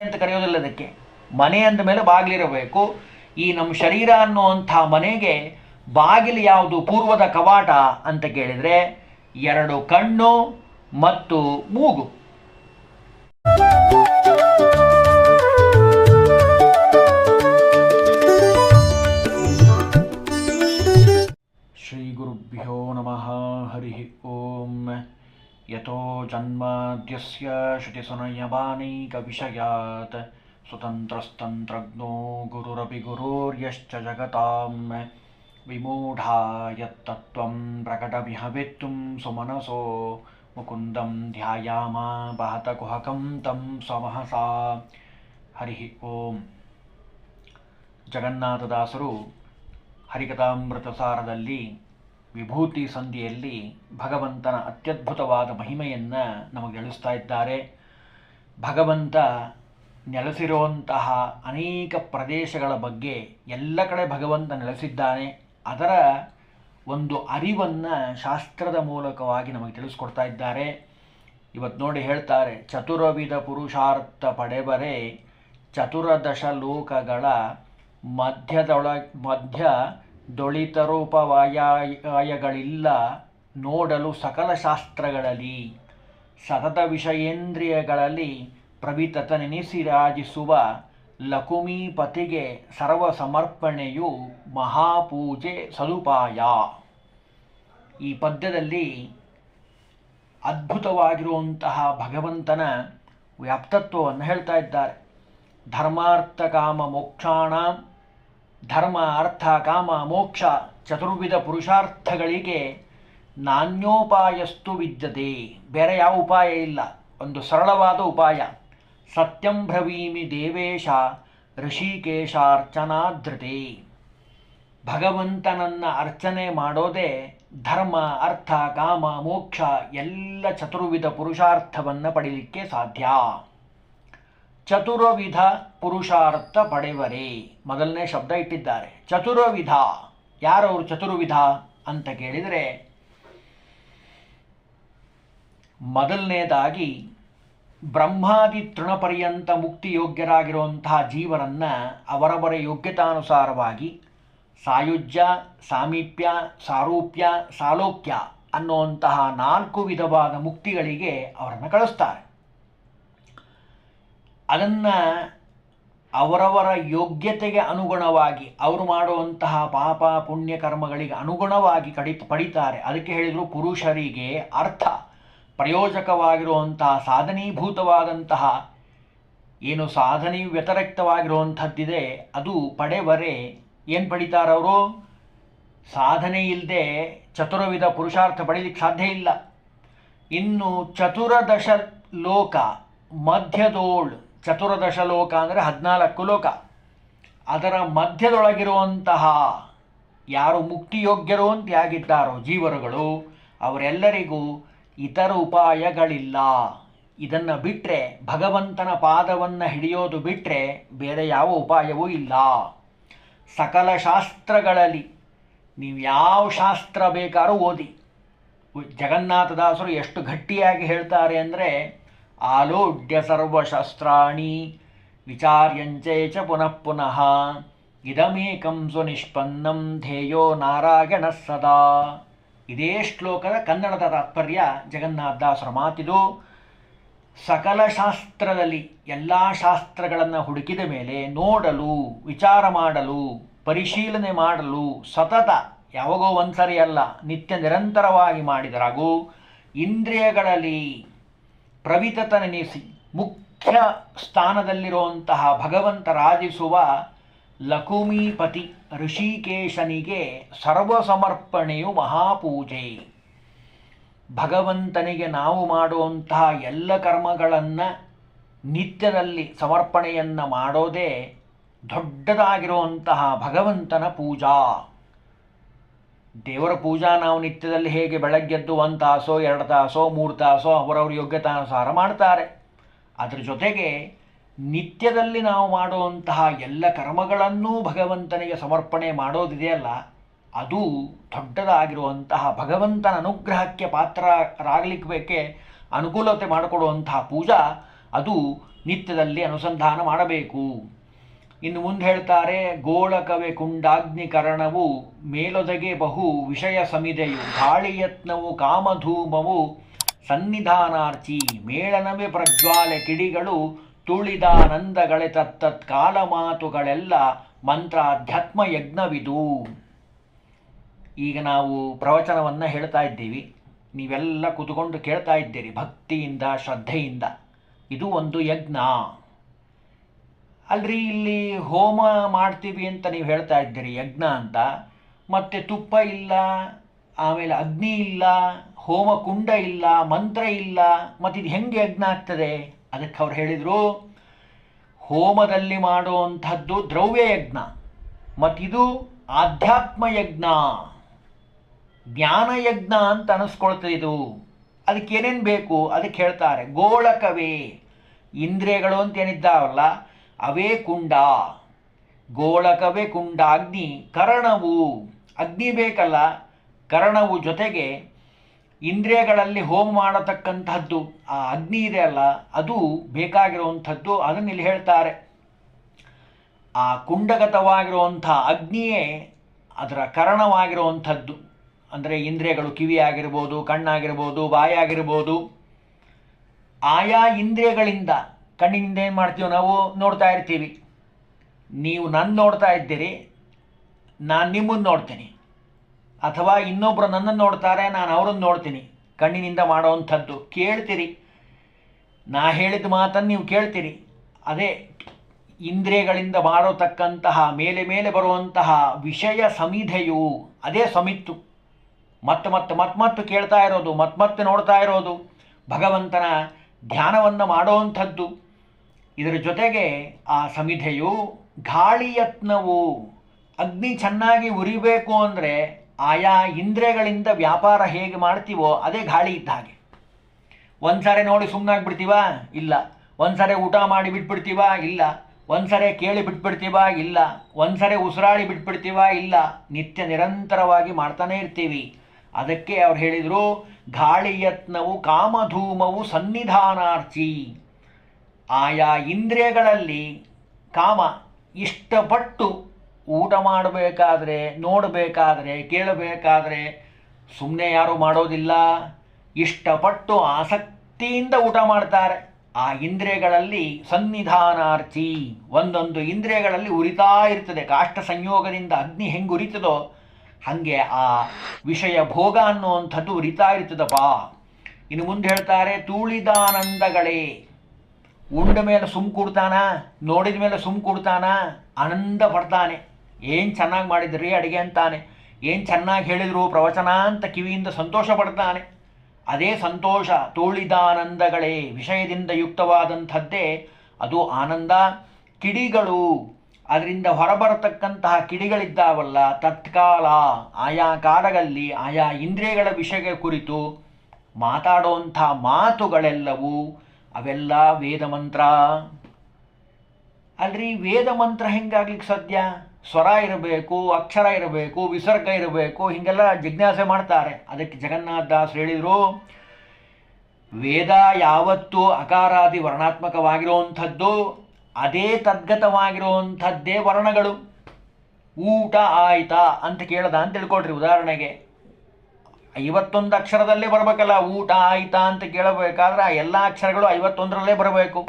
ಅಂತ ಕರೆಯೋದಿಲ್ಲ. ಅದಕ್ಕೆ ಮನೆ ಅಂದ ಮೇಲೆ ಬಾಗಿಲಿರಬೇಕು. ಈ ನಮ್ಮ ಶರೀರ ಅನ್ನುವಂಥ ಮನೆಗೆ ಬಾಗಿಲು ಯಾವುದು, ಪೂರ್ವದ ಕವಾಟ ಅಂತ ಕೇಳಿದರೆ 2 ಕಣ್ಣು ಮತ್ತು ಮೂಗು. ಶ್ರೀ ಗುರುಭ್ಯೋ ನಮಃ. ಹರಿ ಓಂ. ಯತೋ ಜನ್ಮಾದ್ಯಸ್ಯ ಶ್ರುತಿಸುನಯಮಾನೈಕ ವಿಷಯಾತ್ ಸ್ವತಂತ್ರಸ್ತಂತ್ರಜ್ಞೋ ಗುರುರಪಿ ಗುರೋರ್ಯಶ್ಚ ಜಗತಾಂ ವಿಮೂಢಾ ಯತ್ತತ್ವಂ ಪ್ರಕಟಮಿಹವೆತ್ತುಂ ಸುಮನಸೋ ಮುಕುಂದಂ ಧ್ಯಾಯಾಮ ಬಹತ ಕುಹಕಂ ತಂ ಸ್ವಮಹಸಾ. ಹರಿ ಓಂ. ಜಗನ್ನಾಥದಾಸರು ಹರಿಕಥಾಮೃತಸಾರದಲ್ಲಿ ವಿಭೂತಿ ಸಂಧಿಯಲ್ಲಿ ಭಗವಂತನ ಅತ್ಯದ್ಭುತವಾದ ಮಹಿಮೆಯನ್ನು ನಮಗೆ ತಿಳಿಸ್ತಾ ಇದ್ದಾರೆ. ಭಗವಂತ ನೆಲೆಸಿರುವಂತಹ ಅನೇಕ ಪ್ರದೇಶಗಳ ಬಗ್ಗೆ, ಎಲ್ಲ ಕಡೆ ಭಗವಂತ ನೆಲೆಸಿದ್ದಾನೆ, ಅದರ ಒಂದು ಅರಿವನ್ನು ಶಾಸ್ತ್ರದ ಮೂಲಕವಾಗಿ ನಮಗೆ ತಿಳಿಸ್ಕೊಡ್ತಾ ಇದ್ದಾರೆ. ಇವತ್ತು ನೋಡಿ ಹೇಳ್ತಾರೆ, ಚತುರ್ವಿಧ ಪುರುಷಾರ್ಥ ಪಡೆಬರೆ ಚತುರ್ದಶ ಲೋಕಗಳ ಮಧ್ಯದೊಳಿತರೂಪವಾಯಗಳಿಲ್ಲ ನೋಡಲು ಸಕಲ ಶಾಸ್ತ್ರಗಳಲ್ಲಿ ಸತತ ವಿಷಯೇಂದ್ರಿಯಗಳಲ್ಲಿ ಪ್ರವಿತತ ನೆನೆಸಿರಾಜಿಸುವ ಲಕುಮೀಪತಿಗೆ ಸರ್ವ ಸಮರ್ಪಣೆಯು ಮಹಾಪೂಜೆ ಸದುಪಾಯ. ಈ ಪದ್ಯದಲ್ಲಿ ಅದ್ಭುತವಾಗಿರುವಂತಹ ಭಗವಂತನ ವ್ಯಾಪ್ತತ್ವವನ್ನು ಹೇಳ್ತಾ ಇದ್ದಾರೆ. ಧರ್ಮಾರ್ಥ ಕಾಮ ಮೋಕ್ಷಾಣ, ಧರ್ಮ ಅರ್ಥ ಕಾಮ ಮೋಕ್ಷ ಚತುರ್ವಿಧ ಪುರುಷಾರ್ಥಗಳಿಗೆ ನಾಣ್ಯೋಪಾಯಸ್ತು ವಿದ್ಯತೆ. ಬೇರೆ ಯಾವ ಉಪಾಯ ಇಲ್ಲ, ಒಂದು ಸರಳವಾದ ಉಪಾಯ. ಸತ್ಯಂ ಬ್ರವೀಮಿ ದೇವೇಶ ಋಷಿಕೇಶಾರ್ಚನಾಧೃತೆ. ಭಗವಂತನನ್ನು ಅರ್ಚನೆ ಮಾಡೋದೇ ಧರ್ಮ ಅರ್ಥ ಕಾಮ ಮೋಕ್ಷ ಎಲ್ಲ ಚತುರ್ವಿಧ ಪುರುಷಾರ್ಥವನ್ನು ಪಡೀಲಿಕ್ಕೆ ಸಾಧ್ಯ. ಚತುರ್ವಿಧ ಪುರುಷಾರ್ಥ ಪಡೆವರೆ ಮೊದಲನೇ ಶಬ್ದ ಇಟ್ಟಿದ್ದಾರೆ. ಚತುರ್ವಿಧ, ಯಾರವರು ಚತುರ್ವಿಧ ಅಂತ ಕೇಳಿದರೆ, ಮೊದಲನೇದಾಗಿ ಬ್ರಹ್ಮಾದಿ ತೃಣಪರ್ಯಂತ ಮುಕ್ತಿಯೋಗ್ಯರಾಗಿರುವಂತಹ ಜೀವರನ್ನು ಅವರವರ ಯೋಗ್ಯತಾನುಸಾರವಾಗಿ ಸಾಯುಜ್ಯ, ಸಾಮೀಪ್ಯ, ಸಾರೂಪ್ಯ, ಸಾಲೋಕ್ಯ ಅನ್ನುವಂತಹ 4 ವಿಧವಾದ ಮುಕ್ತಿಗಳಿಗೆ ಅವರನ್ನು ಕಳಿಸ್ತಾರೆ. ಅದನ್ನು ಅವರವರ ಯೋಗ್ಯತೆಗೆ ಅನುಗುಣವಾಗಿ, ಅವರು ಮಾಡುವಂತಹ ಪಾಪ ಪುಣ್ಯ ಕರ್ಮಗಳಿಗೆ ಅನುಗುಣವಾಗಿ ಪಡಿತಾರೆ. ಅದಕ್ಕೆ ಹೇಳಿದರು ಪುರುಷರಿಗೆ ಅರ್ಥ ಪ್ರಯೋಜಕವಾಗಿರುವಂತಹ ಸಾಧನೀಭೂತವಾದಂತಹ ಏನು ಸಾಧನೆ ವ್ಯತಿರಿಕ್ತವಾಗಿರುವಂಥದ್ದಿದೆ ಅದು ಪಡೆವರೆ. ಏನು ಪಡಿತಾರವರು? ಸಾಧನೆ ಇಲ್ಲದೆ ಚತುರ್ವಿಧ ಪುರುಷಾರ್ಥ ಪಡೀಲಿಕ್ಕೆ ಸಾಧ್ಯ ಇಲ್ಲ. ಇನ್ನು ಚತುರ್ದಶ ಲೋಕ ಮಧ್ಯದೋಳ್, ಚತುರ್ದಶ ಲೋಕ ಅಂದರೆ 14 ಲೋಕ, ಅದರ ಮಧ್ಯದೊಳಗಿರುವಂತಹ ಯಾರು ಮುಕ್ತಿಯೋಗ್ಯರು ಅಂತ ಯಾಗಿದ್ದಾರೋ ಜೀವರುಗಳು, ಅವರೆಲ್ಲರಿಗೂ ಇತರ ಉಪಾಯಗಳಿಲ್ಲ. ಇದನ್ನು ಬಿಟ್ಟರೆ, ಭಗವಂತನ ಪಾದವನ್ನು ಹಿಡಿಯೋದು ಬಿಟ್ಟರೆ ಬೇರೆ ಯಾವ ಉಪಾಯವೂ ಇಲ್ಲ. ಸಕಲ ಶಾಸ್ತ್ರಗಳಲ್ಲಿ ನೀವು ಯಾವ ಶಾಸ್ತ್ರ ಬೇಕಾದ್ರೂ ಓದಿ. ಜಗನ್ನಾಥದಾಸರು ಎಷ್ಟು ಗಟ್ಟಿಯಾಗಿ ಹೇಳ್ತಾರೆ ಅಂದರೆ, ಆಲೋಡ್ಯ ಸರ್ವಶಾಸ್ತ್ರಾಣಿ ವಿಚಾರ್ಯಂಚೇ ಚ ಪುನಃ ಪುನಃ ಇದಮೇಕಂ ಸುನಿಷ್ಪನ್ನಂ ಧ್ಯೇಯೋ ನಾರಾಯಣ ಸದಾ. ಇದೇ ಶ್ಲೋಕದ ಕನ್ನಡದ ತಾತ್ಪರ್ಯ ಜಗನ್ನಾಥದಾಸರ ಮಾತಿದು. ಸಕಲ ಶಾಸ್ತ್ರದಲ್ಲಿ ಎಲ್ಲ ಶಾಸ್ತ್ರಗಳನ್ನು ಹುಡುಕಿದ ಮೇಲೆ ನೋಡಲು, ವಿಚಾರ ಮಾಡಲು, ಪರಿಶೀಲನೆ ಮಾಡಲು ಸತತ, ಯಾವಾಗೋ ಒಂದ್ಸರಿ ಅಲ್ಲ, ನಿತ್ಯ ನಿರಂತರವಾಗಿ ಮಾಡಿದರಾಗೂ ಇಂದ್ರಿಯಗಳಲ್ಲಿ ಪ್ರವಿತತ ನೆನೆಸಿ ಮುಖ್ಯ ಸ್ಥಾನದಲ್ಲಿರುವಂತಹ ಭಗವಂತ ರಾಜಿಸುವ ಲಕುಮೀಪತಿ ಋಷಿಕೇಶನಿಗೆ ಸರ್ವಸಮರ್ಪಣೆಯು ಮಹಾಪೂಜೆ. ಭಗವಂತನಿಗೆ ನಾವು ಮಾಡುವಂತಹ ಎಲ್ಲ ಕರ್ಮಗಳನ್ನು ನಿತ್ಯದಲ್ಲಿ ಸಮರ್ಪಣೆಯನ್ನು ಮಾಡೋದೇ ದೊಡ್ಡದಾಗಿರುವಂತಹ ಭಗವಂತನ ಪೂಜಾ. ದೇವರ ಪೂಜಾ ನಾವು ನಿತ್ಯದಲ್ಲಿ ಹೇಗೆ ಬೆಳಗ್ಗೆದ್ದು 1 ತಾಸೋ 2 ತಾಸೋ 3 ತಾಸೋ ಅವರವ್ರ ಯೋಗ್ಯತಾನುಸಾರ ಮಾಡ್ತಾರೆ. ಅದರ ಜೊತೆಗೆ ನಿತ್ಯದಲ್ಲಿ ನಾವು ಮಾಡುವಂತಹ ಎಲ್ಲ ಕರ್ಮಗಳನ್ನೂ ಭಗವಂತನಿಗೆ ಸಮರ್ಪಣೆ ಮಾಡೋದಿದೆಯಲ್ಲ, ಅದು ದೊಡ್ಡದಾಗಿರುವಂತಹ ಭಗವಂತನ ಅನುಗ್ರಹಕ್ಕೆ ಪಾತ್ರರಾಗಲಿಕ್ಕೆ ಬೇಕೆ ಅನುಕೂಲತೆ ಮಾಡಿಕೊಡುವಂತಹ ಪೂಜಾ, ಅದು ನಿತ್ಯದಲ್ಲಿ ಅನುಸಂಧಾನ ಮಾಡಬೇಕು. ಇನ್ನು ಮುಂದೆ ಹೇಳ್ತಾರೆ, ಗೋಳಕವೆ ಕುಂಡಾಗ್ನಿಕರಣವು ಮೇಲೊದಗೆ ಬಹು ವಿಷಯ ಸಮಿದೆಯು ಗಾಳಿಯತ್ನವು ಕಾಮಧೂಮವು ಸನ್ನಿಧಾನಾರ್ಚಿ ಮೇಳನವೇ ಪ್ರಜ್ವಾಲೆ ಕಿಡಿಗಳು ತುಳಿದಾನಂದಗಳೆ ತತ್ತತ್ ಕಾಲ ಮಾತುಗಳೆಲ್ಲ ಮಂತ್ರಾಧ್ಯಾತ್ಮ ಯಜ್ಞವಿದು. ಈಗ ನಾವು ಪ್ರವಚನವನ್ನು ಹೇಳ್ತಾ ಇದ್ದೀವಿ, ನೀವೆಲ್ಲ ಕೂತ್ಕೊಂಡು ಕೇಳ್ತಾ ಇದ್ದೀರಿ ಭಕ್ತಿಯಿಂದ ಶ್ರದ್ಧೆಯಿಂದ. ಇದು ಒಂದು ಯಜ್ಞ ಅಲ್ರಿ. ಇಲ್ಲಿ ಹೋಮ ಮಾಡ್ತೀವಿ ಅಂತ ನೀವು ಹೇಳ್ತಾ ಇದ್ದೀರಿ ಯಜ್ಞ ಅಂತ, ಮತ್ತು ತುಪ್ಪ ಇಲ್ಲ, ಆಮೇಲೆ ಅಗ್ನಿ ಇಲ್ಲ, ಹೋಮ ಕುಂಡ ಇಲ್ಲ, ಮಂತ್ರ ಇಲ್ಲ, ಮತ್ತು ಇದು ಹೆಂಗೆ ಯಜ್ಞ ಆಗ್ತದೆ? ಅದಕ್ಕೆ ಅವ್ರು ಹೇಳಿದರು, ಹೋಮದಲ್ಲಿ ಮಾಡುವಂಥದ್ದು ದ್ರವ್ಯ ಯಜ್ಞ, ಮತ್ತಿದು ಆಧ್ಯಾತ್ಮ ಯಜ್ಞ, ಜ್ಞಾನಯಜ್ಞ ಅಂತ ಅನಿಸ್ಕೊಳ್ತದೆ ಇದು. ಅದಕ್ಕೇನೇನು ಬೇಕು? ಅದಕ್ಕೆ ಹೇಳ್ತಾರೆ, ಗೋಳಕವೇ ಇಂದ್ರಿಯಗಳು ಅಂತೇನಿದ್ದಾವಲ್ಲ ಅವೇ ಕುಂಡ. ಗೋಳಕವೇ ಕುಂಡ ಅಗ್ನಿ, ಕರಣವು ಅಗ್ನಿ ಬೇಕಲ್ಲ, ಕರಣವು ಜೊತೆಗೆ ಇಂದ್ರಿಯಗಳಲ್ಲಿ ಹೋಮ ಮಾಡತಕ್ಕಂಥದ್ದು ಆ ಅಗ್ನಿ ಇದೆ ಅಲ್ಲ, ಅದು ಬೇಕಾಗಿರುವಂಥದ್ದು. ಅದನ್ನು ಇಲ್ಲಿ ಹೇಳ್ತಾರೆ. ಆ ಕುಂಡಗತವಾಗಿರುವಂಥ ಅಗ್ನಿಯೇ ಅದರ ಕರಣವಾಗಿರುವಂಥದ್ದು. ಅಂದರೆ ಇಂದ್ರಿಯಗಳು, ಕಿವಿ ಆಗಿರ್ಬೋದು, ಕಣ್ಣಾಗಿರ್ಬೋದು, ಬಾಯಾಗಿರ್ಬೋದು. ಆಯಾ ಇಂದ್ರಿಯಗಳಿಂದ, ಕಣ್ಣಿನಿಂದ ಏನು ಮಾಡ್ತೀವಿ ನಾವು? ನೋಡ್ತಾ ಇರ್ತೀವಿ. ನೀವು ನನ್ನ ನೋಡ್ತಾ ಇದ್ದೀರಿ, ನಾನು ನಿಮ್ಮನ್ನು ನೋಡ್ತೀನಿ, ಅಥವಾ ಇನ್ನೊಬ್ಬರು ನನ್ನನ್ನು ನೋಡ್ತಾರೆ, ನಾನು ಅವರನ್ನು ನೋಡ್ತೀನಿ. ಕಣ್ಣಿನಿಂದ ಮಾಡೋವಂಥದ್ದು. ಕೇಳ್ತೀರಿ, ನಾ ಹೇಳಿದ ಮಾತನ್ನು ನೀವು ಕೇಳ್ತೀರಿ. ಅದೇ ಇಂದ್ರಿಯಗಳಿಂದ ಮಾಡತಕ್ಕಂತಹ ಮೇಲೆ ಮೇಲೆ ಬರುವಂತಹ ವಿಷಯ ಸಮಿಧೆಯು, ಅದೇ ಸಮಿತ್ತು. ಮತ್ತೆ ಕೇಳ್ತಾ ಇರೋದು, ಮತ್ತೆ ನೋಡ್ತಾ ಇರೋದು, ಭಗವಂತನ ಧ್ಯಾನವನ್ನು ಮಾಡೋವಂಥದ್ದು. ಇದರ ಜೊತೆಗೆ ಆ ಸಮಿಧೆಯು ಗಾಳಿಯತ್ನವು, ಅಗ್ನಿ ಚೆನ್ನಾಗಿ ಉರಿಬೇಕು ಅಂದರೆ ಆಯಾ ಇಂದ್ರಿಯಗಳಿಂದ ವ್ಯಾಪಾರ ಹೇಗೆ ಮಾಡ್ತೀವೋ ಅದೇ ಗಾಳಿ ಇದ್ದ ಹಾಗೆ. ಒಂದ್ಸರಿ ನೋಡಿ ಸುಮ್ಮನಾಗ್ಬಿಡ್ತೀವ? ಇಲ್ಲ. ಒಂದ್ಸರಿ ಊಟ ಮಾಡಿ ಬಿಟ್ಬಿಡ್ತೀವ? ಇಲ್ಲ. ಒಂದ್ಸರಿ ಕೇಳಿ ಬಿಟ್ಬಿಡ್ತೀವ? ಇಲ್ಲ. ಒಂದ್ಸರಿ ಉಸಿರಾಡಿ ಬಿಟ್ಬಿಡ್ತೀವ? ಇಲ್ಲ. ನಿತ್ಯ ನಿರಂತರವಾಗಿ ಮಾಡ್ತಾನೆ ಇರ್ತೀವಿ. ಅದಕ್ಕೆ ಅವ್ರು ಹೇಳಿದರು, ಗಾಳಿಯತ್ನವು ಕಾಮಧೂಮವು ಸನ್ನಿಧಾನಾರ್ಚಿ. ಆಯಾ ಇಂದ್ರಿಯಗಳಲ್ಲಿ ಕಾಮ ಇಷ್ಟಪಟ್ಟು ಊಟ ಮಾಡಬೇಕಾದ್ರೆ, ನೋಡಬೇಕಾದ್ರೆ, ಕೇಳಬೇಕಾದ್ರೆ ಸುಮ್ಮನೆ ಯಾರೂ ಮಾಡೋದಿಲ್ಲ. ಇಷ್ಟಪಟ್ಟು ಆಸಕ್ತಿಯಿಂದ ಊಟ ಮಾಡ್ತಾರೆ. ಆ ಇಂದ್ರಿಯಗಳಲ್ಲಿ ಸನ್ನಿಧಾನಾರ್ಚಿ, ಒಂದೊಂದು ಇಂದ್ರಿಯಗಳಲ್ಲಿ ಉರಿತಾ ಇರ್ತದೆ. ಕಾಷ್ಟ ಸಂಯೋಗದಿಂದ ಅಗ್ನಿ ಹೆಂಗೆ ಉರಿತದೋ ಹಾಗೆ ಆ ವಿಷಯ ಭೋಗ ಅನ್ನುವಂಥದ್ದು ಉರಿತಾ ಇರ್ತದಪ್ಪ. ಇನ್ನು ಮುಂದೆ ಹೇಳ್ತಾರೆ, ತೂಳಿದಾನಂದಗಳೇ. ಉಂಡ ಮೇಲೆ ಸುಮ್ ಕೊಡ್ತಾನ, ನೋಡಿದ ಮೇಲೆ ಸುಮ್ ಕೊಡ್ತಾನ, ಆನಂದ ಪಡ್ತಾನೆ. ಏನು ಚೆನ್ನಾಗಿ ಮಾಡಿದ್ರಿ ಅಡುಗೆ ಅಂತಾನೆ, ಏನು ಚೆನ್ನಾಗಿ ಹೇಳಿದರು ಪ್ರವಚನ ಅಂತ ಕಿವಿಯಿಂದ ಸಂತೋಷ ಪಡ್ತಾನೆ. ಅದೇ ಸಂತೋಷ. ತೋಳಿದಾನಂದಗಳೇ, ವಿಷಯದಿಂದ ಯುಕ್ತವಾದಂಥದ್ದೇ ಅದು ಆನಂದ. ಕಿಡಿಗಳು, ಅದರಿಂದ ಹೊರಬರತಕ್ಕಂತಹ ಕಿಡಿಗಳಿದ್ದಾವಲ್ಲ, ತತ್ಕಾಲ, ಆಯಾ ಕಾಲಗಳಲ್ಲಿ ಆಯಾ ಇಂದ್ರಿಯಗಳ ವಿಷಯ ಕುರಿತು ಮಾತಾಡುವಂಥ ಮಾತುಗಳೆಲ್ಲವೂ ಅವೆಲ್ಲ ವೇದ ಮಂತ್ರ ಅಲ್ರಿ. ವೇದ ಮಂತ್ರ ಹೆಂಗಾಗ್ಲಿಕ್ಕೆ ಸಾಧ್ಯ? ಸ್ವರ ಇರಬೇಕು, ಅಕ್ಷರ ಇರಬೇಕು, ವಿಸರ್ಗ ಇರಬೇಕು, ಹೀಗೆಲ್ಲ ಜಿಜ್ಞಾಸೆ ಮಾಡ್ತಾರೆ. ಅದಕ್ಕೆ ಜಗನ್ನಾಥದಾಸರು ಹೇಳಿದರು, ವೇದ ಯಾವತ್ತೂ ಅಕಾರಾದಿ ವರ್ಣಾತ್ಮಕವಾಗಿರುವಂಥದ್ದು, ಅದೇ ತದ್ಗತವಾಗಿರುವಂಥದ್ದೇ ವರ್ಣಗಳು. ಊಟ ಆಯ್ತಾ ಅಂತ ಕೇಳ್ದ ಅಂತ ತಿಳ್ಕೊಳ್ರಿ. ಉದಾಹರಣೆಗೆ 51 ಅಕ್ಷರದಲ್ಲೇ ಬರಬೇಕಲ್ಲ. ಊಟ ಆಯ್ತಾ ಅಂತ ಕೇಳಬೇಕಾದ್ರೆ ಆ ಎಲ್ಲ ಅಕ್ಷರಗಳು 51ರಲ್ಲೇ ಬರಬೇಕು.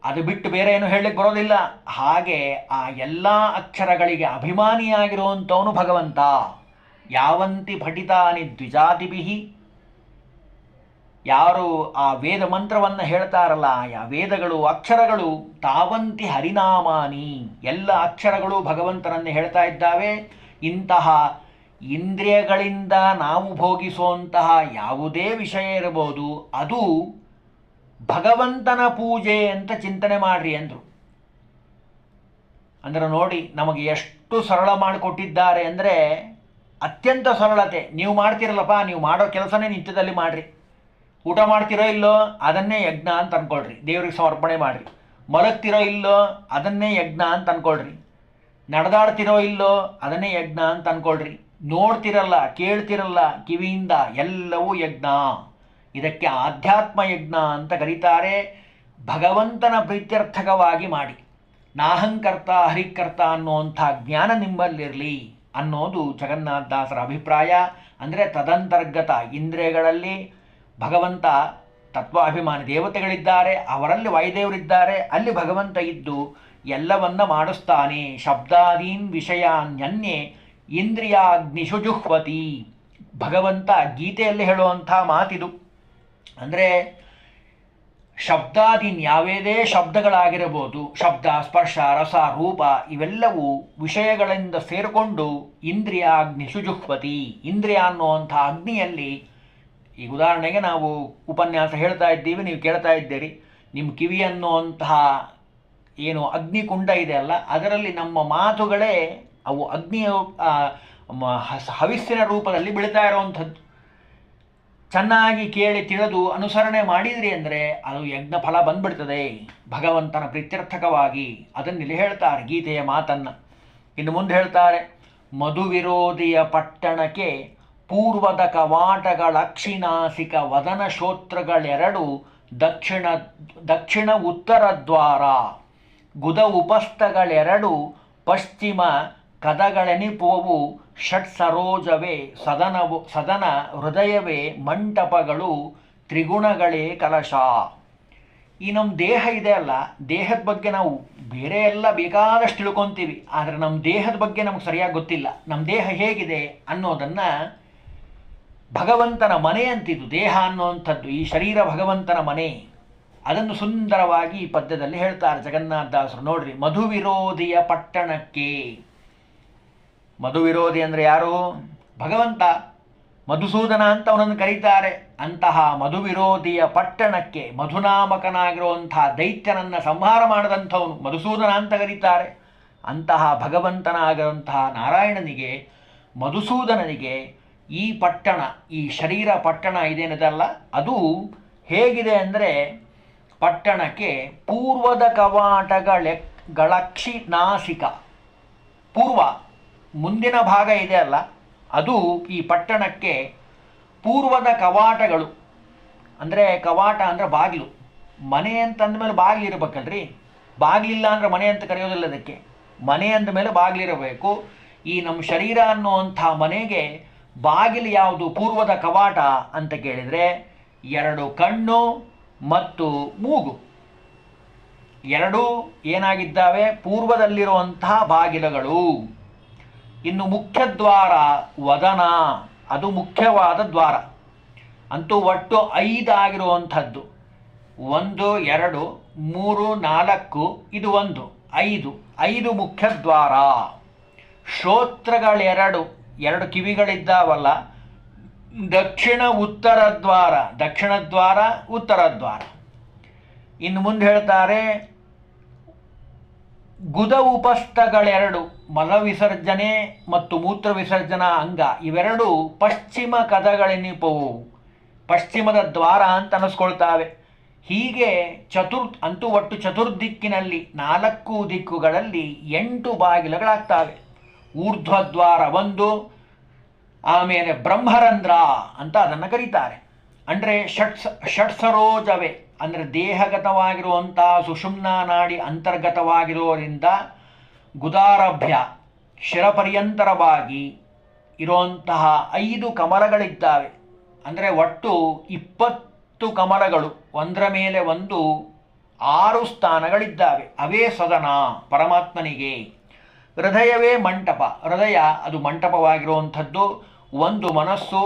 ಅದು ಬಿಟ್ಟು ಬೇರೆ ಏನು ಹೇಳಲಿಕ್ಕೆ ಬರೋದಿಲ್ಲ. ಹಾಗೆ ಆ ಎಲ್ಲ ಅಕ್ಷರಗಳಿಗೆ ಅಭಿಮಾನಿಯಾಗಿರುವಂಥವನು ಭಗವಂತ. ಯಾವಂತಿ ಪಠಿತಾನಿ ದ್ವಿಜಾತಿಭಿ, ಯಾರು ಆ ವೇದ ಮಂತ್ರವನ್ನು ಹೇಳ್ತಾರಲ್ಲ, ಆ ವೇದಗಳು ಅಕ್ಷರಗಳು ತಾವಂತಿ ಹರಿನಾಮಾನಿ, ಎಲ್ಲ ಅಕ್ಷರಗಳು ಭಗವಂತನನ್ನೇ ಹೇಳ್ತಾ ಇದ್ದಾವೆ. ಇಂತಹ ಇಂದ್ರಿಯಗಳಿಂದ ನಾವು ಭೋಗಿಸುವಂತಹ ಯಾವುದೇ ವಿಷಯ ಇರಬಹುದು, ಅದು ಭಗವಂತನ ಪೂಜೆ ಅಂತ ಚಿಂತನೆ ಮಾಡ್ರಿ ಅಂದರು. ಅಂದ್ರೆ ನೋಡಿ ನಮಗೆ ಎಷ್ಟು ಸರಳ ಮಾಡಿಕೊಟ್ಟಿದ್ದಾರೆ ಅಂದರೆ ಅತ್ಯಂತ ಸರಳತೆ. ನೀವು ಮಾಡ್ತಿರಲ್ಲಪ್ಪ, ನೀವು ಮಾಡೋ ಕೆಲಸನೇ ನಿತ್ಯದಲ್ಲಿ ಮಾಡಿರಿ. ಊಟ ಮಾಡ್ತಿರೋ ಇಲ್ಲೋ ಅದನ್ನೇ ಯಜ್ಞ ಅಂತ ಅಂದ್ಕೊಳ್ರಿ, ದೇವ್ರಿಗೆ ಸಮರ್ಪಣೆ ಮಾಡಿರಿ. ಮಲಗ್ತಿರೋ ಇಲ್ಲೋ ಅದನ್ನೇ ಯಜ್ಞ ಅಂತ ಅಂದ್ಕೊಳ್ರಿ. ನಡೆದಾಡ್ತಿರೋ ಇಲ್ಲೋ ಅದನ್ನೇ ಯಜ್ಞ ಅಂತ ಅಂದ್ಕೊಳ್ರಿ. ನೋಡ್ತಿರಲ್ಲ, ಕೇಳ್ತಿರಲ್ಲ ಕಿವಿಯಿಂದ, ಎಲ್ಲವೂ ಯಜ್ಞ. ಇದಕ್ಕೆ ಆಧ್ಯಾತ್ಮ ಯಜ್ಞ ಅಂತ ಕರೀತಾರೆ. ಭಗವಂತನ ಪ್ರೀತ್ಯರ್ಥಕವಾಗಿ ಮಾಡಿ. ನಾಹಂಕರ್ತ ಹರಿಕರ್ತ ಅನ್ನುವಂಥ ಜ್ಞಾನ ನಿಮ್ಮಲ್ಲಿರಲಿ ಅನ್ನೋದು ಜಗನ್ನಾಥದಾಸರ ಅಭಿಪ್ರಾಯ. ಅಂದರೆ ತದಂತರ್ಗತ ಇಂದ್ರಿಯಗಳಲ್ಲಿ ಭಗವಂತ ತತ್ವಾಭಿಮಾನಿ ದೇವತೆಗಳಿದ್ದಾರೆ, ಅವರಲ್ಲಿ ವಾಯುದೇವರಿದ್ದಾರೆ, ಅಲ್ಲಿ ಭಗವಂತ ಇದ್ದು ಎಲ್ಲವನ್ನ ಮಾಡಿಸ್ತಾನೆ. ಶಬ್ದಾದೀನ್ ವಿಷಯಾನ್ಯನ್ಯೇ ಇಂದ್ರಿಯಾಗ್ನಿಷು ಜುಹ್ವತಿ. ಭಗವಂತ ಗೀತೆಯಲ್ಲಿ ಹೇಳುವಂಥ ಮಾತಿದು. ಅಂದರೆ ಶಬ್ದಾದೀನ್ ಯಾವೇದೇ ಶಬ್ದಗಳಾಗಿರಬಹುದು, ಶಬ್ದ ಸ್ಪರ್ಶ ರಸ ರೂಪ ಇವೆಲ್ಲವೂ ವಿಷಯಗಳಿಂದ ಸೇರಿಕೊಂಡು ಇಂದ್ರಿಯಾಗ್ನಿಷು ಜುಹ್ವತಿ. ಇಂದ್ರಿಯ ಅನ್ನುವಂಥ ಅಗ್ನಿಯಲ್ಲಿ, ಈಗ ಉದಾಹರಣೆಗೆ ನಾವು ಉಪನ್ಯಾಸ ಹೇಳ್ತಾ ಇದ್ದೀವಿ, ನೀವು ಕೇಳ್ತಾ ಇದ್ದೀರಿ, ನಿಮ್ಮ ಕಿವಿ ಅನ್ನುವಂತಹ ಏನು ಅಗ್ನಿಕುಂಡ ಇದೆ ಅಲ್ಲ, ಅದರಲ್ಲಿ ನಮ್ಮ ಮಾತುಗಳೇ ಅವು ಅಗ್ನಿಯ ಹವಿಸ್ಸಿನ ರೂಪದಲ್ಲಿ ಬೀಳ್ತಾ ಇರುವಂಥದ್ದು. ಚೆನ್ನಾಗಿ ಕೇಳಿ ತಿಳಿದು ಅನುಸರಣೆ ಮಾಡಿದ್ರಿ ಅಂದರೆ ಅದು ಯಜ್ಞ ಫಲ ಬಂದ್ಬಿಡ್ತದೆ ಭಗವಂತನ ಪ್ರೀತ್ಯರ್ಥಕವಾಗಿ. ಅದನ್ನಿಲ್ಲಿ ಹೇಳ್ತಾರೆ ಗೀತೆಯ ಮಾತನ್ನು. ಇನ್ನು ಮುಂದೆ ಹೇಳ್ತಾರೆ, ಮಧುವಿರೋಧಿಯ ಪಟ್ಟಣಕ್ಕೆ ಪೂರ್ವದ ಕವಾಟಗಳಕ್ಷಿನಾಸಿಕ ವದನ ಶ್ರೋತ್ರಗಳೆರಡು ದಕ್ಷಿಣ ಉತ್ತರ ದ್ವಾರ, ಗುದ ಉಪಸ್ಥಗಳೆರಡು ಪಶ್ಚಿಮ ಕದಗಳೆನಿಪುವವು, ಷಟ್ ಸರೋಜವೇ ಸದನ ಹೃದಯವೇ ಮಂಟಪಗಳು, ತ್ರಿಗುಣಗಳೇ ಕಲಶ. ಈ ನಮ್ಮ ದೇಹ ಇದೆ ಅಲ್ಲ, ದೇಹದ ಬಗ್ಗೆ ನಾವು ಬೇರೆ ಎಲ್ಲ ಬೇಕಾದಷ್ಟು ತಿಳ್ಕೊತೀವಿ, ಆದರೆ ನಮ್ಮ ದೇಹದ ಬಗ್ಗೆ ನಮ್ಗೆ ಸರಿಯಾಗಿ ಗೊತ್ತಿಲ್ಲ. ನಮ್ಮ ದೇಹ ಹೇಗಿದೆ ಅನ್ನೋದನ್ನು ಭಗವಂತನ ಮನೆ ಅಂತಿದ್ದು. ದೇಹ ಅನ್ನುವಂಥದ್ದು ಈ ಶರೀರ ಭಗವಂತನ ಮನೆ. ಅದನ್ನು ಸುಂದರವಾಗಿ ಈ ಪದ್ಯದಲ್ಲಿ ಹೇಳ್ತಾರೆ ಜಗನ್ನಾಥದಾಸರು. ನೋಡ್ರಿ, ಮಧುವಿರೋಧಿಯ ಪಟ್ಟಣಕ್ಕೆ. ಮಧುವಿರೋಧಿ ಅಂದರೆ ಯಾರು? ಭಗವಂತ. ಮಧುಸೂದನ ಅಂತ ಅವನನ್ನು ಕರೀತಾರೆ. ಅಂತಹ ಮಧುವಿರೋಧಿಯ ಪಟ್ಟಣಕ್ಕೆ, ಮಧುನಾಮಕನಾಗಿರುವಂಥ ದೈತ್ಯನನ್ನು ಸಂಹಾರ ಮಾಡಿದಂಥವನು ಮಧುಸೂದನ ಅಂತ ಕರೀತಾರೆ. ಅಂತಹ ಭಗವಂತನಾಗಿರುವಂತಹ ನಾರಾಯಣನಿಗೆ, ಮಧುಸೂದನನಿಗೆ ಈ ಪಟ್ಟಣ, ಈ ಶರೀರ ಪಟ್ಟಣ ಇದೇನಿದಲ್ಲ, ಅದು ಹೇಗಿದೆ ಅಂದರೆ ಪಟ್ಟಣಕ್ಕೆ ಪೂರ್ವದ ಕವಾಟಗಳಕ್ಷಿ ನಾಸಿಕ. ಪೂರ್ವ ಮುಂದಿನ ಭಾಗ ಇದೆ ಅಲ್ಲ, ಅದು ಈ ಪಟ್ಟಣಕ್ಕೆ ಪೂರ್ವದ ಕವಾಟಗಳು. ಅಂದರೆ ಕವಾಟ ಅಂದರೆ ಬಾಗಿಲು. ಮನೆ ಅಂತಂದಮೇಲೆ ಬಾಗಿಲು ಇರಬೇಕಲ್ರಿ. ಬಾಗಿಲಿಲ್ಲ ಅಂದರೆ ಮನೆ ಅಂತ ಕರೆಯೋದಿಲ್ಲ. ಅದಕ್ಕೆ ಮನೆ ಅಂದಮೇಲೆ ಬಾಗಿಲಿರಬೇಕು. ಈ ನಮ್ಮ ಶರೀರ ಅನ್ನುವಂಥ ಮನೆಗೆ ಬಾಗಿಲು ಯಾವುದು? ಪೂರ್ವದ ಕವಾಟ ಅಂತ ಕೇಳಿದರೆ ಎರಡು ಕಣ್ಣು ಮತ್ತು ಮೂಗು ಎರಡೂ ಏನಾಗಿದ್ದಾವೆ? ಪೂರ್ವದಲ್ಲಿರುವಂತಹ ಬಾಗಿಲುಗಳು. ಇನ್ನು ಮುಖ್ಯ ದ್ವಾರ ವದನ, ಅದು ಮುಖ್ಯವಾದ ದ್ವಾರ. ಅಂತೂ ಒಟ್ಟು 5 ಆಗಿರುವಂಥದ್ದು. 1 2 3 4 ಇದು 1 5 ಮುಖ್ಯ ದ್ವಾರ. ಶ್ರೋತ್ರಗಳೆರಡು, 2 ಕಿವಿಗಳಿದ್ದಾವಲ್ಲ, ದಕ್ಷಿಣ ಉತ್ತರ ದ್ವಾರ, ದಕ್ಷಿಣ ದ್ವಾರ ಉತ್ತರ ದ್ವಾರ. ಇನ್ನು ಮುಂದೆ ಹೇಳ್ತಾರೆ, ಗುದ ಉಪಸ್ಥಗಳೆರಡು, ಮಲ ವಿಸರ್ಜನೆ ಮತ್ತು ಮೂತ್ರ ವಿಸರ್ಜನಾ ಅಂಗ, ಇವೆರಡು ಪಶ್ಚಿಮ ಕದಗಳೆನಿಪವು, ಪಶ್ಚಿಮದ ದ್ವಾರ ಅಂತ ಅನಿಸ್ಕೊಳ್ತಾವೆ. ಹೀಗೆ ಅಂತೂ ಒಟ್ಟು ಚತುರ್ದಿಕ್ಕಿನಲ್ಲಿ 4 ದಿಕ್ಕುಗಳಲ್ಲಿ 8 ಬಾಗಿಲುಗಳಾಗ್ತವೆ. ಊರ್ಧ್ವದ್ವಾರ 1, ಆಮೇಲೆ ಬ್ರಹ್ಮರಂಧ್ರ ಅಂತ ಅದನ್ನು ಕರೀತಾರೆ. ಅಂದರೆ ಷಟ್ಸರೋಜವೇ, ಅಂದರೆ ದೇಹಗತವಾಗಿರುವಂಥ ಸುಷುಮ್ನಾ ನಾಡಿ ಅಂತರ್ಗತವಾಗಿರೋದ್ರಿಂದ ಗುದಾರಭ್ಯ ಶಿರಪರ್ಯಂತರವಾಗಿ ಇರುವಂತಹ 5 ಕಮಲಗಳಿದ್ದಾವೆ. ಅಂದರೆ ಒಟ್ಟು 20 ಕಮಲಗಳು, ಒಂದರ ಮೇಲೆ ಒಂದು 6 ಸ್ಥಾನಗಳಿದ್ದಾವೆ. ಅವೇ ಸದನ ಪರಮಾತ್ಮನಿಗೆ. ಹೃದಯವೇ ಮಂಟಪ, ಹೃದಯ ಅದು ಮಂಟಪವಾಗಿರುವಂಥದ್ದು. 1 ಮನಸ್ಸು,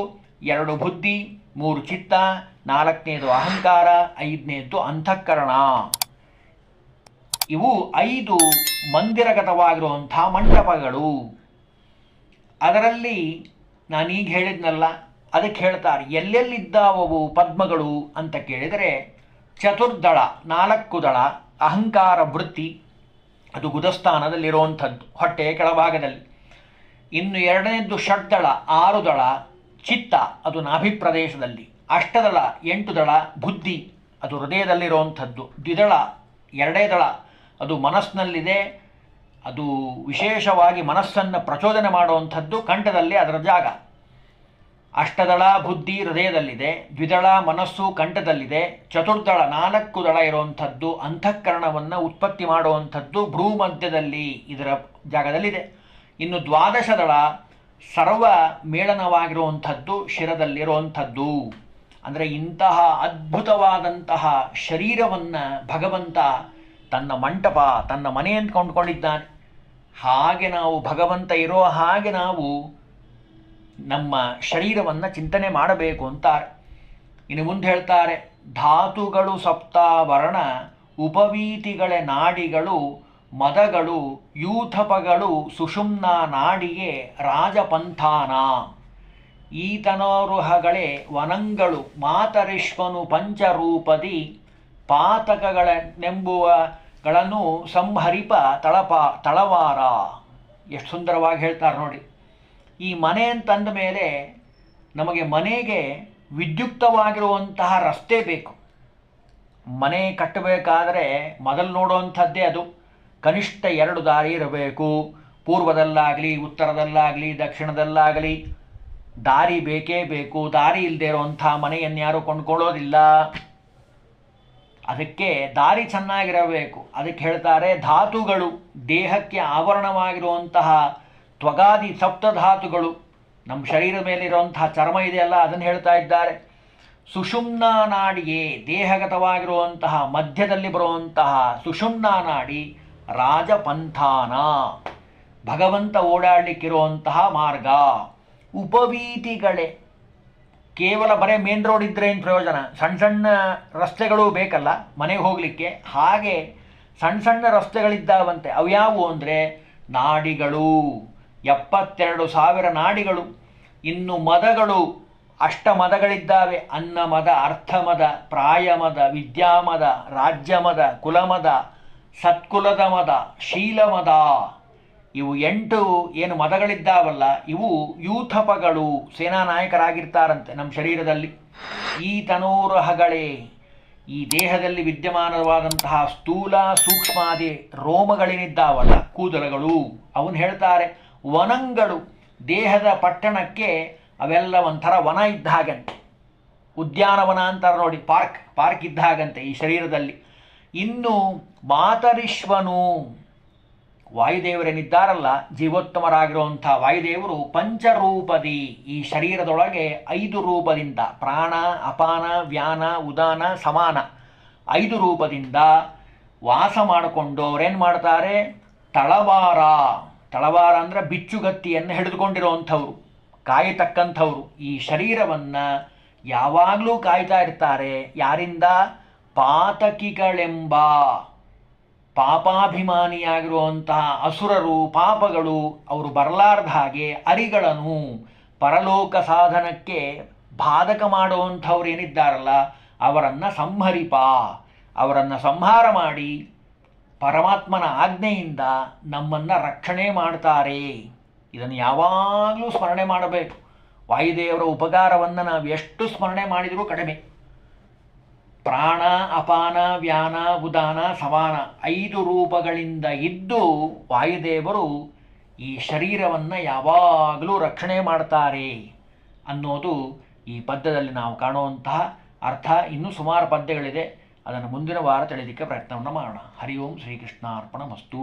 2 ಬುದ್ಧಿ, 3 ಚಿತ್ತ, 4ನೇದು ಅಹಂಕಾರ, 5ನೇದು ಅಂತಃಕರಣ. ಇವು 5 ಮಂದಿರಗತವಾಗಿರುವಂಥ ಮಂಟಪಗಳು. ಅದರಲ್ಲಿ ನಾನೀಗ ಹೇಳಿದ್ನಲ್ಲ, ಅದಕ್ಕೆ ಹೇಳ್ತಾರೆ ಎಲ್ಲೆಲ್ಲಿದ್ದಾವವು ಪದ್ಮಗಳು ಅಂತ ಕೇಳಿದರೆ, ಚತುರ್ದಳ 4 ದಳ ಅಹಂಕಾರ ವೃತ್ತಿ, ಅದು ಗುದಸ್ಥಾನದಲ್ಲಿರುವಂಥದ್ದು, ಹೊಟ್ಟೆಯ ಕೆಳಭಾಗದಲ್ಲಿ. ಇನ್ನು 2ನೇದ್ದು ಷಡ್ದಳ 6 ದಳ ಚಿತ್ತ, ಅದು ನಾಭಿ ಪ್ರದೇಶದಲ್ಲಿ. ಅಷ್ಟದಳ 8 ದಳ ಬುದ್ಧಿ, ಅದು ಹೃದಯದಲ್ಲಿರುವಂಥದ್ದು. ದ್ವಿದಳ 2 ದಳ ಅದು ಮನಸ್ಸಿನಲ್ಲಿದೆ, ಅದು ವಿಶೇಷವಾಗಿ ಮನಸ್ಸನ್ನು ಪ್ರಚೋದನೆ ಮಾಡುವಂಥದ್ದು, ಕಂಠದಲ್ಲಿ ಅದರ ಜಾಗ. ಅಷ್ಟದಳ ಬುದ್ಧಿ ಹೃದಯದಲ್ಲಿದೆ, ದ್ವಿದಳ ಮನಸ್ಸು ಕಂಠದಲ್ಲಿದೆ, ಚತುರ್ದಳ 4 ದಳ ಇರುವಂಥದ್ದು ಅಂತಃಕರಣವನ್ನು ಉತ್ಪತ್ತಿ ಮಾಡುವಂಥದ್ದು ಭ್ರೂ ಮಧ್ಯದಲ್ಲಿ ಇದರ ಜಾಗದಲ್ಲಿದೆ. ಇನ್ನು ದ್ವಾದಶ ದಳ ಸರ್ವ ಮೇಳನವಾಗಿರುವಂಥದ್ದು ಶಿರದಲ್ಲಿರುವಂಥದ್ದು. ಅಂದರೆ ಇಂತಹ ಅದ್ಭುತವಾದಂತಹ ಶರೀರವನ್ನು ಭಗವಂತ ತನ್ನ ಮಂಟಪ, ತನ್ನ ಮನೆ ಅಂತ ಕೊಂಡ್ಕೊಂಡಿದ್ದಾನೆ. ಹಾಗೆ ನಾವು ಭಗವಂತ ಇರೋ ಹಾಗೆ ನಾವು ನಮ್ಮ ಶರೀರವನ್ನು ಚಿಂತನೆ ಮಾಡಬೇಕು ಅಂತಾರೆ. ಇನ್ನು ಮುಂದೆ ಹೇಳ್ತಾರೆ, ಧಾತುಗಳು ಸಪ್ತಾವರಣ, ಉಪವೀತಿಗಳೇ ನಾಡಿಗಳು, ಮದಗಳು ಯೂಥಪಗಳು ಸುಷುಮ್ನ ನಾಡಿಗೆ ರಾಜಪಂಥಾನ. ಈತನೋರುಹಗಳೇ ವನಂಗಳು ಮಾತರಿಶ್ವನು ಪಂಚರೂಪದಿ, ಪಾತಕಗಳೆಂಬುವಗಳನ್ನು ಸಂಹರಿಪ ತಳವಾರ. ಎಷ್ಟು ಸುಂದರವಾಗಿ ಹೇಳ್ತಾರೆ ನೋಡಿ. ಈ ಮನೆ ಅಂತಂದ ಮೇಲೆ ನಮಗೆ ಮನೆಗೆ ವಿದ್ಯುಕ್ತವಾಗಿರುವಂತಹ ರಸ್ತೆ ಬೇಕು. ಮನೆ ಕಟ್ಟಬೇಕಾದರೆ ಮೊದಲು ನೋಡುವಂಥದ್ದೇ ಅದು. ಕನಿಷ್ಠ 2 ದಾರಿ ಇರಬೇಕು. ಪೂರ್ವದಲ್ಲಾಗಲಿ, ಉತ್ತರದಲ್ಲಾಗಲಿ, ದಕ್ಷಿಣದಲ್ಲಾಗಲಿ ದಾರಿ ಬೇಕೇ ಬೇಕು. ದಾರಿ ಇಲ್ಲದೆ ಇರುವಂಥ ಮನೆಯನ್ನು ಯಾರೂ ಕೊಂಡ್ಕೊಳ್ಳೋದಿಲ್ಲ. ಅದಕ್ಕೆ ದಾರಿ ಚೆನ್ನಾಗಿರಬೇಕು. ಅದಕ್ಕೆ ಹೇಳ್ತಾರೆ ಧಾತುಗಳು, ದೇಹಕ್ಕೆ ಆವರಣವಾಗಿರುವಂತಹ ತ್ವಗಾದಿ ಸಪ್ತಧಾತುಗಳು, ನಮ್ಮ ಶರೀರದ ಮೇಲಿರುವಂತಹ ಚರ್ಮ ಇದೆಯಲ್ಲ ಅದನ್ನು ಹೇಳ್ತಾ ಇದ್ದಾರೆ. ಸುಷುಮ್ನ ನಾಡಿಗೆ, ದೇಹಗತವಾಗಿರುವಂತಹ ಮಧ್ಯದಲ್ಲಿ ಬರುವಂತಹ ಸುಷುಮ್ನ ನಾಡಿ ರಾಜಪಂಥಾನ, ಭಗವಂತ ಓಡಾಡಲಿಕ್ಕಿರುವಂತಹ ಮಾರ್ಗ. ಉಪವೀತಿಗಳೇ, ಕೇವಲ ಬರೀ ಮೇನ್ ರೋಡ್ ಇದ್ದರೆ ಏನು ಪ್ರಯೋಜನ? ಸಣ್ಣ ಸಣ್ಣ ರಸ್ತೆಗಳು ಬೇಕಲ್ಲ ಮನೆಗೆ ಹೋಗಲಿಕ್ಕೆ. ಹಾಗೆ ಸಣ್ಣ ಸಣ್ಣ ರಸ್ತೆಗಳಿದ್ದಾವಂತೆ. ಅವ್ಯಾವು ಅಂದರೆ ನಾಡಿಗಳು, 72,000 ನಾಡಿಗಳು. ಇನ್ನು ಮದಗಳು, ಅಷ್ಟಮದಗಳಿದ್ದಾವೆ. ಅನ್ನಮದ, ಅರ್ಥಮದ, ಪ್ರಾಯಮದ, ವಿದ್ಯಾಮದ, ರಾಜ್ಯಮದ, ಕುಲಮದ, ಸತ್ಕುಲದ ಮದ, ಶೀಲಮದ. ಇವು 8 ಏನು ಮದಗಳಿದ್ದಾವಲ್ಲ ಇವು ಯೂಥಪಗಳು, ಸೇನಾ ನಾಯಕರಾಗಿರ್ತಾರಂತೆ ನಮ್ಮ ಶರೀರದಲ್ಲಿ. ಈ ತನೋರಹಗಳೇ, ಈ ದೇಹದಲ್ಲಿ ವಿದ್ಯಮಾನವಾದಂತಹ ಸ್ಥೂಲ ಸೂಕ್ಷ್ಮಾದಿ ರೋಮಗಳೇನಿದ್ದಾವಲ್ಲ ಕೂದಲುಗಳು, ಅವನು ಹೇಳ್ತಾರೆ ವನಂಗಳು. ದೇಹದ ಪಟ್ಟಣಕ್ಕೆ ಅವೆಲ್ಲ ಒಂಥರ ವನ ಇದ್ದ ಹಾಗಂತೆ, ಉದ್ಯಾನವನ ಅಂತಾರೆ ನೋಡಿ, ಪಾರ್ಕ್ ಇದ್ದ ಹಾಗಂತೆ ಈ ಶರೀರದಲ್ಲಿ. ಇನ್ನು ಮಾತರಿಶ್ವನು, ವಾಯುದೇವರೇನಿದ್ದಾರಲ್ಲ ಜೀವೋತ್ತಮರಾಗಿರುವಂಥ ವಾಯುದೇವರು ಪಂಚರೂಪದಿ, ಈ ಶರೀರದೊಳಗೆ 5 ರೂಪದಿಂದ, ಪ್ರಾಣ ಅಪಾನ ವ್ಯಾನ ಉದಾನ ಸಮಾನ 5 ರೂಪದಿಂದ ವಾಸ ಮಾಡಿಕೊಂಡು ಅವರೇನು ಮಾಡ್ತಾರೆ, ತಳವಾರ ಅಂದರೆ ಬಿಚ್ಚುಗತ್ತಿಯನ್ನು ಹಿಡಿದುಕೊಂಡಿರುವಂಥವ್ರು, ಕಾಯತಕ್ಕಂಥವ್ರು. ಈ ಶರೀರವನ್ನು ಯಾವಾಗಲೂ ಕಾಯ್ತಾ ಇರ್ತಾರೆ. ಯಾರಿಂದ? ಪಾತಕಿಗಳೆಂಬ ಪಾಪಾಭಿಮಾನಿಯಾಗಿರುವಂತಹ ಅಸುರರು, ಪಾಪಗಳು, ಅವರು ಬರಲಾರ್ದ ಹಾಗೆ ಅರಿಗಳನ್ನು ಪರಲೋಕ ಸಾಧನಕ್ಕೆ ಬಾಧಕ ಮಾಡುವಂಥವ್ರು ಏನಿದ್ದಾರಲ್ಲ ಅವರನ್ನು ಅವರನ್ನು ಸಂಹಾರ ಮಾಡಿ ಪರಮಾತ್ಮನ ಆಜ್ಞೆಯಿಂದ ನಮ್ಮನ್ನು ರಕ್ಷಣೆ ಮಾಡ್ತಾರೆ. ಇದನ್ನು ಯಾವಾಗಲೂ ಸ್ಮರಣೆ ಮಾಡಬೇಕು. ವಾಯುದೇವರ ಉಪಕಾರವನ್ನು ನಾವು ಎಷ್ಟು ಸ್ಮರಣೆ ಮಾಡಿದರೂ ಕಡಿಮೆ. ಪ್ರಾಣ ಅಪಾನ ವ್ಯಾನ ಉದಾನ ಸಮಾನ 5 ರೂಪಗಳಿಂದ ಇದ್ದು ವಾಯುದೇವರು ಈ ಶರೀರವನ್ನು ಯಾವಾಗಲೂ ರಕ್ಷಣೆ ಮಾಡ್ತಾರೆ ಅನ್ನೋದು ಈ ಪದ್ಯದಲ್ಲಿ ನಾವು ಕಾಣುವಂತಹ ಅರ್ಥ. ಇನ್ನೂ ಸುಮಾರು ಪದ್ಯಗಳಿದೆ, ಅದನ್ನು ಮುಂದಿನ ವಾರ ತಿಳಿಯೋದಕ್ಕೆ ಪ್ರಯತ್ನವನ್ನು ಮಾಡೋಣ. ಹರಿ ಓಂ ಶ್ರೀಕೃಷ್ಣಾರ್ಪಣಮಸ್ತು.